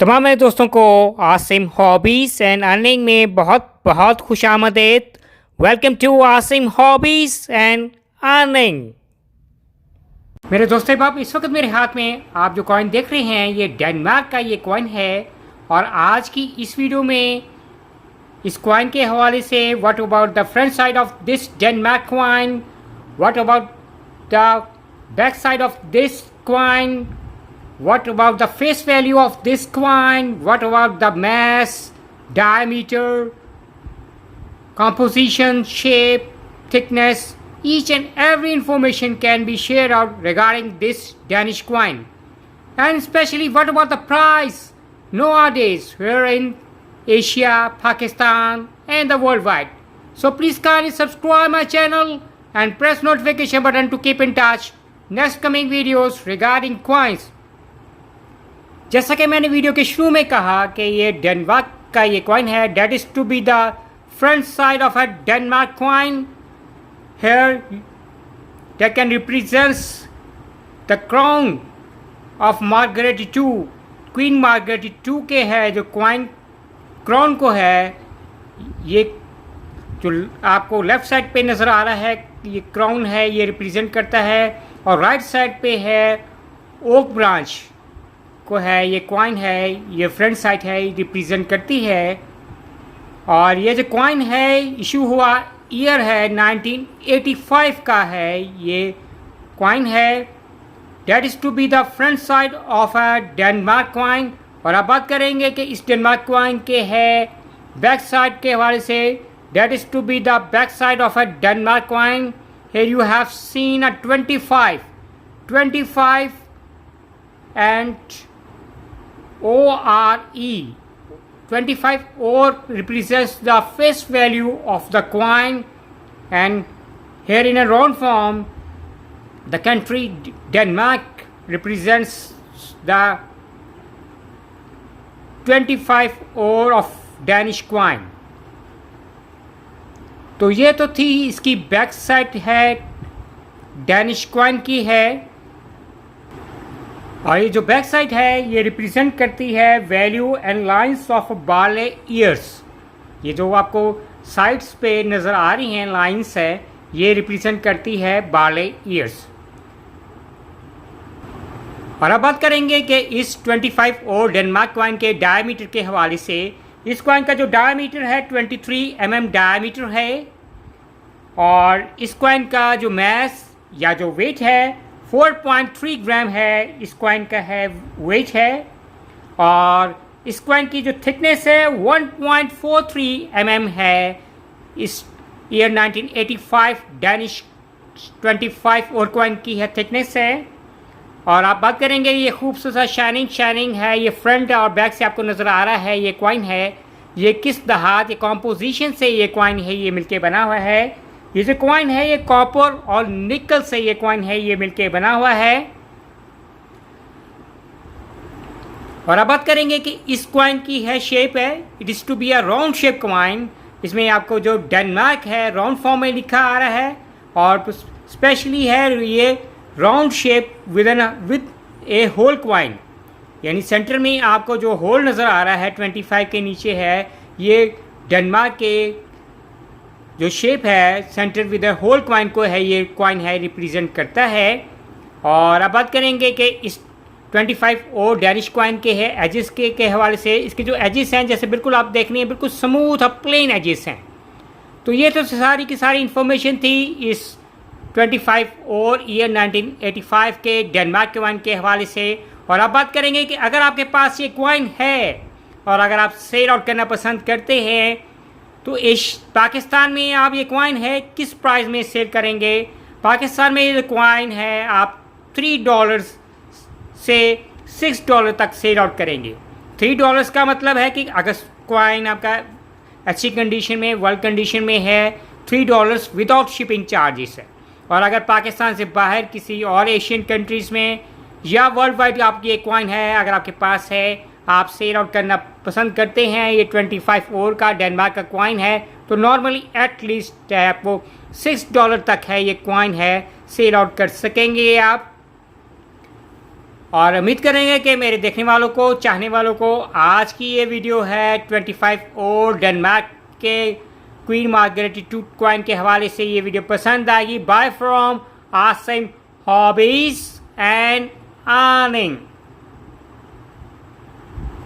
तमाम मेरे दोस्तों को आसिम हॉबीज़ एंड अर्निंग में बहुत बहुत खुश आमदेद। Welcome to Asim hobbies and earning. मेरे दोस्तों बाप, इस वक्त मेरे हाथ में आप जो कॉइन देख रहे हैं ये डेनमार्क का ये कॉइन है। और आज की इस वीडियो में इस कॉइन के हवाले से what about the front side of this Denmark coin, what about the back side of this coin, what about the face value of this coin, what about the mass, diameter, composition, shape, thickness. Each and every information can be shared out regarding this Danish coin. And especially what about the price nowadays here in Asia, Pakistan and the worldwide. So please kindly subscribe my channel and press notification button to keep in touch next coming videos regarding coins. जैसा कि मैंने video के शुरू में कहा कि ये Denmark का ये कॉइन है, that is to be the front side of a Denmark coin here that can represents the crown of Margaret two, queen Margaret two के है जो कॉइन क्राउन को है। ये जो आपको लेफ़्ट साइड पे नज़र आ रहा है ये क्राउन है, ये रिप्रेजेंट करता है। और राइट साइड पे है ओक ब्रांच को है, ये कॉइन है, ये फ्रंट साइड है, रिप्रेजेंट करती है। और ये जो कॉइन है इशू हुआ ईयर है 1985 का है ये कॉइन है। That is to be the front side of a Denmark coin. और अब बात करेंगे कि इस डेनमार्क कॉइन के है बैक साइड के हवाले से। That is to be the back side of a Denmark coin. Here you have seen a 25 and ORE 25 or represents the face value of the coin, and here in a round form the country Denmark represents the 25 or of Danish coin। तो ये तो थी इसकी back side है Danish coin की है। और ये जो बैक साइड है ये रिप्रेजेंट करती है value and lines of barley ears. ये जो आपको साइड्स पे नज़र आ रही हैं लाइंस है, ये रिप्रेजेंट करती है बारले ईयर्स। और अब बात करेंगे कि इस 25 और डेनमार्क कॉइन के डायमीटर के हवाले से। इस कॉइन का जो डायमीटर है 23 mm डायमीटर है। और इस कॉइन का जो मैस या जो वेट है 4.3 ग्राम है, इस कॉइन का है वेट है। और इस कॉइन की जो थिकनेस है 1.43 mm है। इस ईयर 1985 डैनिश 25 और कॉइन की है थिकनेस है। और आप बात करेंगे ये खूबसूरत शाइनिंग है, ये फ्रंट और बैक से आपको नज़र आ रहा है ये कॉइन है। ये किस दहात ये कॉम्पोजिशन से ये कॉइन है ये मिलके बना हुआ है। ये जो कॉइन है ये कॉपर और निकल से ये कॉइन है ये मिलके बना हुआ है। और अब बात करेंगे कि इस कॉइन की है शेप है, it is to be a round shape coin. इसमें आपको जो डेनमार्क है राउंड फॉर्म में लिखा आ रहा है। और स्पेशली है ये round shape with a hole coin, यानी सेंटर में आपको जो होल नज़र आ रहा है 25 के नीचे है, ये डेनमार्क के जो शेप है सेंटर विद होल कॉइन को है ये कॉइन है रिप्रेजेंट करता है। और अब बात करेंगे कि इस 25 और डैनिश कॉइन के है एजेस के हवाले से। इसके जो एजेस हैं जैसे बिल्कुल आप देख रहे हैं बिल्कुल स्मूथ और प्लेन एजेस हैं। तो ये तो सारी की सारी इंफॉर्मेशन थी इस 25 और ईयर 1985 के डेनमार्क कॉइन के हवाले से। और अब बात करेंगे कि अगर आपके पास ये कॉइन है और अगर आप सेल आउट करना पसंद करते हैं तो इस पाकिस्तान में आप ये कॉइन है किस प्राइस में सेल करेंगे। पाकिस्तान में ये कॉइन है आप $3 से $6 तक सेल आउट करेंगे। $3 का मतलब है कि अगर कॉइन आपका अच्छी कंडीशन में वर्ल्ड कंडीशन में है $3 विदाउट शिपिंग चार्जेस है। और अगर पाकिस्तान से बाहर किसी और एशियन कंट्रीज़ में या वर्ल्ड वाइड आपकी ये कॉइन है अगर आपके पास है आप सेल आउट करना पसंद करते हैं, ये 25 और का डेनमार्क का कॉइन है, तो नॉर्मली एटलीस्ट आपको $6 तक है ये कॉइन है सेल आउट कर सकेंगे आप। और उम्मीद करेंगे कि मेरे देखने वालों को, चाहने वालों को आज की ये वीडियो है 25 और डेनमार्क के क्वीन मार्गरेट II कॉइन के हवाले से ये वीडियो पसंद आएगी। Bye from Asim hobbies and earning.